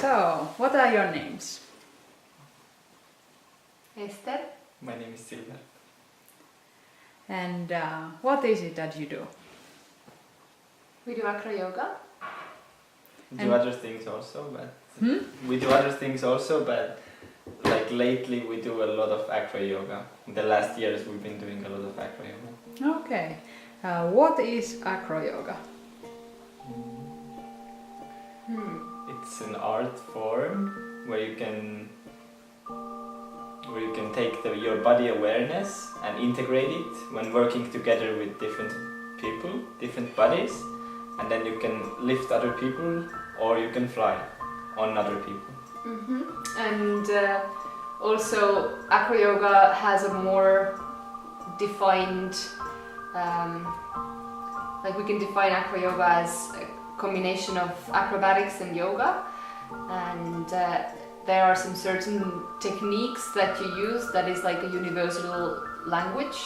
So, what are your names? Esther. My name is Silver. And what is it that you do? We do Acro Yoga. We do other things also, but we do other things also, but like lately we do a lot of Acro Yoga. In the last years we've been doing a lot of Acro Yoga. Okay. What is Acro Yoga? It's an art form where you can take your body awareness and integrate it when working together with different people, different bodies, and then you can lift other people or you can fly on other people. And also Acro Yoga has a more defined, like we can define Acro Yoga as a combination of acrobatics and yoga, and there are some certain techniques that you use that is like a universal language.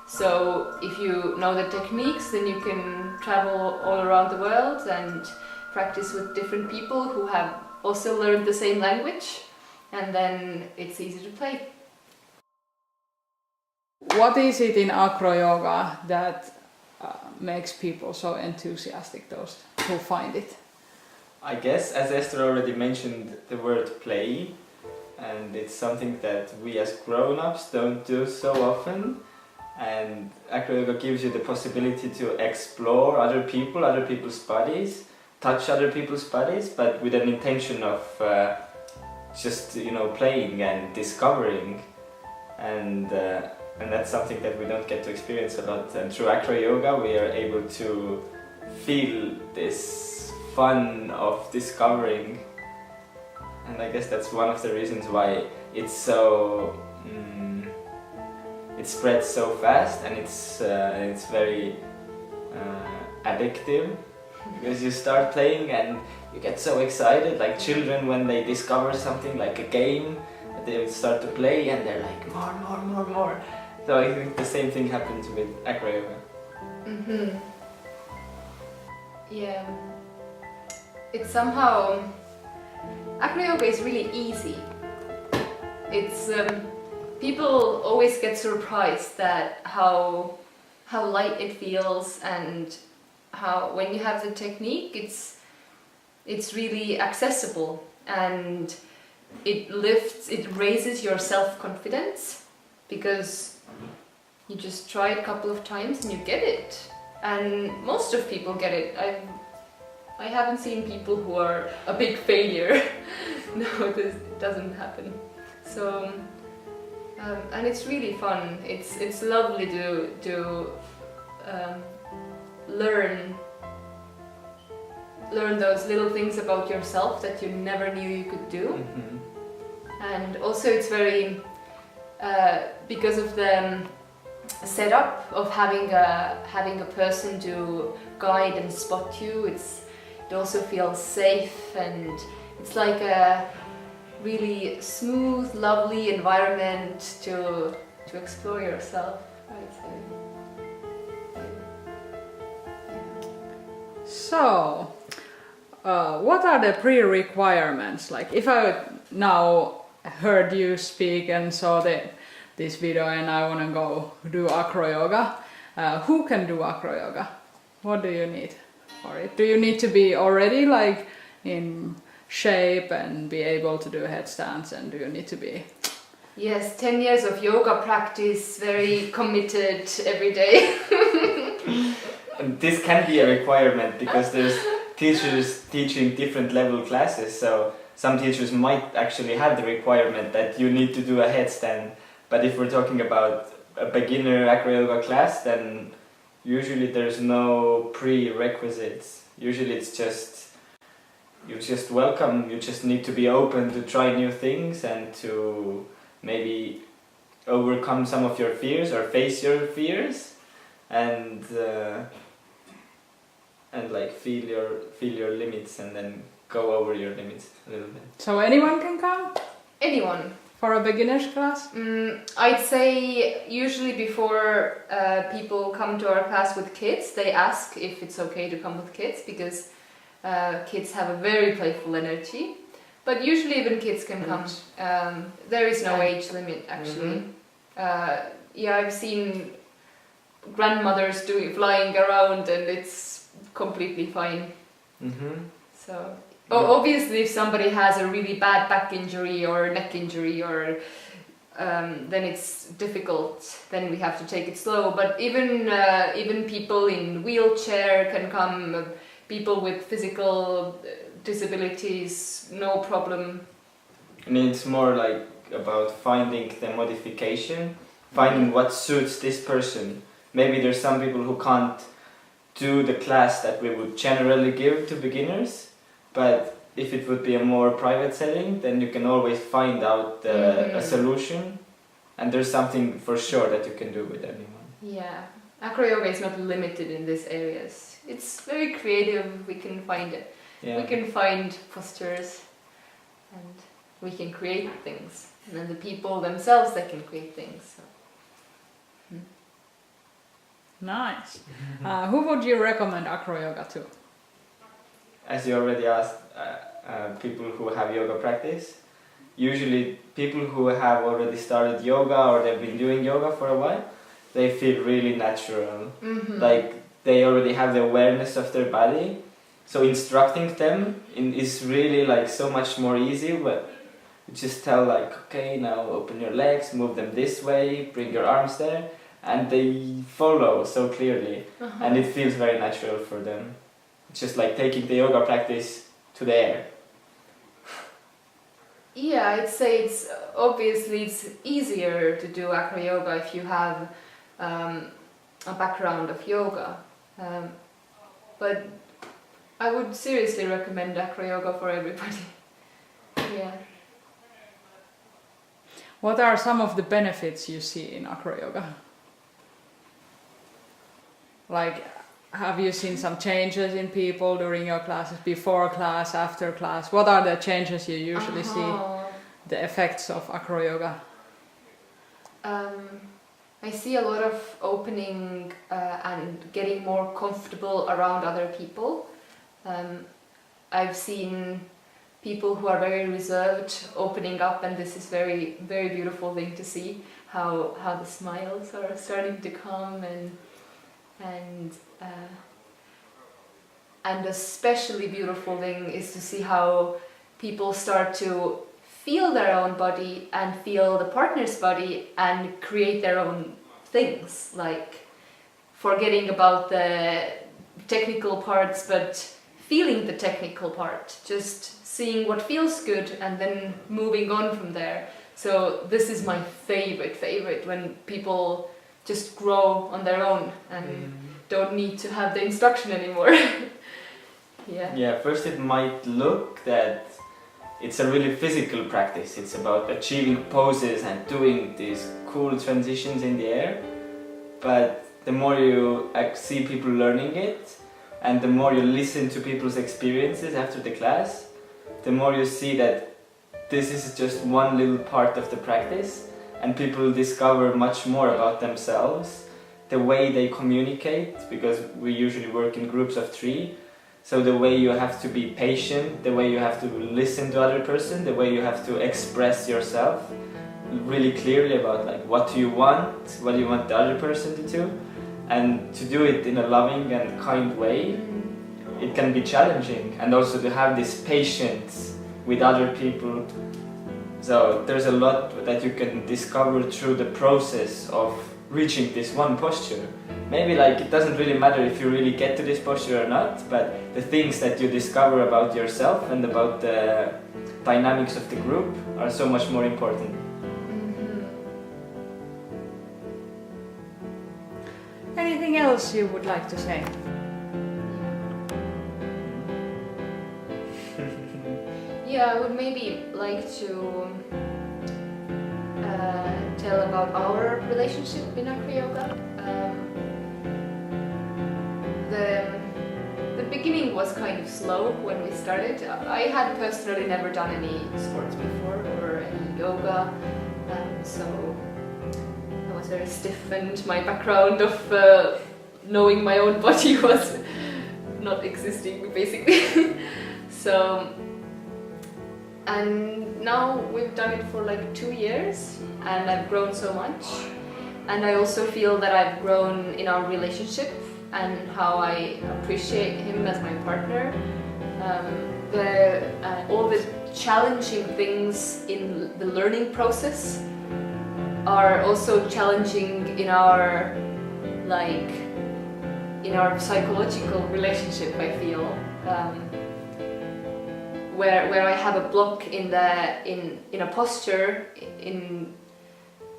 So if you know the techniques, then you can travel all around the world and practice with different people who have also learned the same language, and then it's easy to play. What is it in Acro Yoga that makes people so enthusiastic, those who find it? I guess, as Esther already mentioned, the word play, and it's something that we as grown-ups don't do so often, and Acro Yoga gives you the possibility to explore other people's bodies, touch other people's bodies, but with an intention of just playing and discovering, and that's something that we don't get to experience a lot. And through Acro Yoga we are able to feel this fun of discovering, and I guess that's one of the reasons why it's so it spreads so fast, and it's very addictive, because you start playing and you get so excited, like children when they discover something like a game, they start to play and they're like more. So I think the same thing happens with Acro Yoga. Yeah, it's somehow, Acro Yoga is really easy. It's people always get surprised at how light it feels, and how when you have the technique it's really accessible, and it raises your self-confidence, because you just try it a couple of times and you get it, and most of people get it. I haven't seen people who are a big failure. No, this doesn't happen. So and it's really fun. It's lovely to learn those little things about yourself that you never knew you could do. And also it's very because of the setup of having a person to guide and spot you, it also feels safe, and it's like a really smooth, lovely environment to explore yourself, I'd say. So, what are the pre-requirements? Like, if I now heard you speak and saw this video and I want to go do Acro Yoga, who can do Acro Yoga? What do you need for it? Do you need to be already like in shape and be able to do headstands, and do you need to be... Yes, 10 years of yoga practice, very committed every day. And this can be a requirement, because there's teachers teaching different level classes, so some teachers might actually have the requirement that you need to do a headstand, but if we're talking about a beginner Acro Yoga class, then usually there's no prerequisites. Usually it's just, you're just welcome, you just need to be open to try new things and to maybe overcome some of your fears or face your fears, and like feel your limits, and then go over your limits a little bit. So anyone can come? Anyone. For a beginner's class? I'd say usually before people come to our class with kids, they ask if it's okay to come with kids, because kids have a very playful energy. But usually even kids can come. There is no age limit actually. Yeah, I've seen grandmothers flying around and it's completely fine. So obviously if somebody has a really bad back injury or neck injury or then it's difficult, then we have to take it slow. But even people in wheelchair can come, people with physical disabilities, no problem. I mean, it's more like about finding the modification, finding what suits this person. Maybe there's some people who can't do the class that we would generally give to beginners, but if it would be a more private setting, then you can always find out a solution, and there's something for sure that you can do with anyone. Yeah, Acro Yoga is not limited in these areas. It's very creative. We can find it. Yeah. We can find postures, and we can create things. And then the people themselves, they can create things. So. Nice. Who would you recommend Acro Yoga to? As you already asked, people who have yoga practice. Usually people who have already started yoga or they've been doing yoga for a while, they feel really natural. Like they already have the awareness of their body. So instructing them is really like so much more easy. But you just tell like, okay, now open your legs, move them this way, bring your arms there, and they follow so clearly, and it feels very natural for them. It's just like taking the yoga practice to the air. Yeah, I'd say it's easier to do Acro Yoga if you have a background of yoga. But I would seriously recommend Acro Yoga for everybody. Yeah. What are some of the benefits you see in Acro Yoga? Like, have you seen some changes in people during your classes, before class, after class? What are the changes you usually see, the effects of Acro Yoga? I see a lot of opening and getting more comfortable around other people. I've seen people who are very reserved opening up, and this is very, very beautiful thing to see how the smiles are starting to come, and especially beautiful thing is to see how people start to feel their own body and feel the partner's body and create their own things, like forgetting about the technical parts but feeling the technical part, just seeing what feels good and then moving on from there. So this is my favorite when people just grow on their own and don't need to have the instruction anymore. Yeah, first it might look that it's a really physical practice. It's about achieving poses and doing these cool transitions in the air. But the more you see people learning it, and the more you listen to people's experiences after the class, the more you see that this is just one little part of the practice, and people discover much more about themselves, the way they communicate, because we usually work in groups of 3. So the way you have to be patient, the way you have to listen to other person, the way you have to express yourself really clearly about like what do you want the other person to do, and to do it in a loving and kind way. It can be challenging, and also to have this patience with other people. So there's a lot that you can discover through the process of reaching this one posture. Maybe like it doesn't really matter if you really get to this posture or not, but the things that you discover about yourself and about the dynamics of the group are so much more important. Anything else you would like to say? Yeah, I would maybe like to tell about our relationship in Acro Yoga. The beginning was kind of slow when we started. I had personally never done any sports before or any yoga, so I was very stiff, and my background of knowing my own body was not existing basically. So And now we've done it for like 2 years and I've grown so much. And I also feel that I've grown in our relationship and how I appreciate him as my partner. All the challenging things in the learning process are also challenging in our psychological relationship, I feel. Where I have a block in a posture,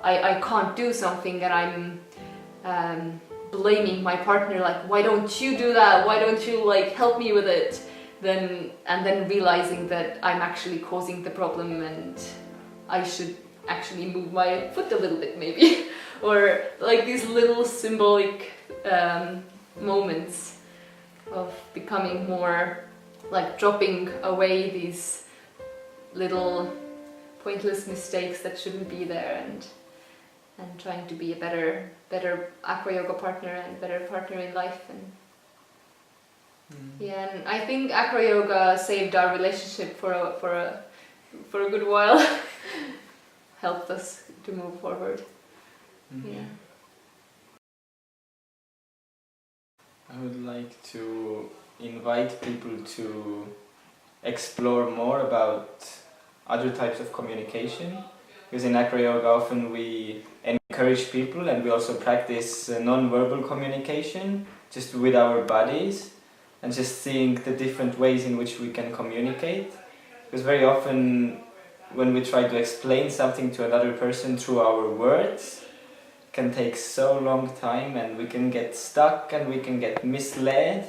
I can't do something and I'm blaming my partner, like, why don't you do that? Why don't you like help me with it? Then realizing that I'm actually causing the problem and I should actually move my foot a little bit maybe. Or like these little symbolic moments of becoming more, like dropping away these little pointless mistakes that shouldn't be there, and trying to be a better acro yoga partner and better partner in life. And yeah, and I think acro yoga saved our relationship for a good while. Helped us to move forward. Yeah. I would like to invite people to explore more about other types of communication, because in acro yoga often we encourage people and we also practice non-verbal communication just with our bodies and just seeing the different ways in which we can communicate, because very often when we try to explain something to another person through our words, it can take so long time and we can get stuck and we can get misled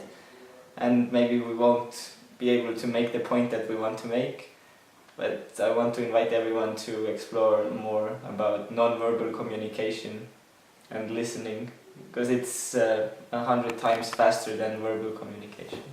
and maybe we won't be able to make the point that we want to make. But I want to invite everyone to explore more about non-verbal communication and listening, because it's 100 times faster than verbal communication.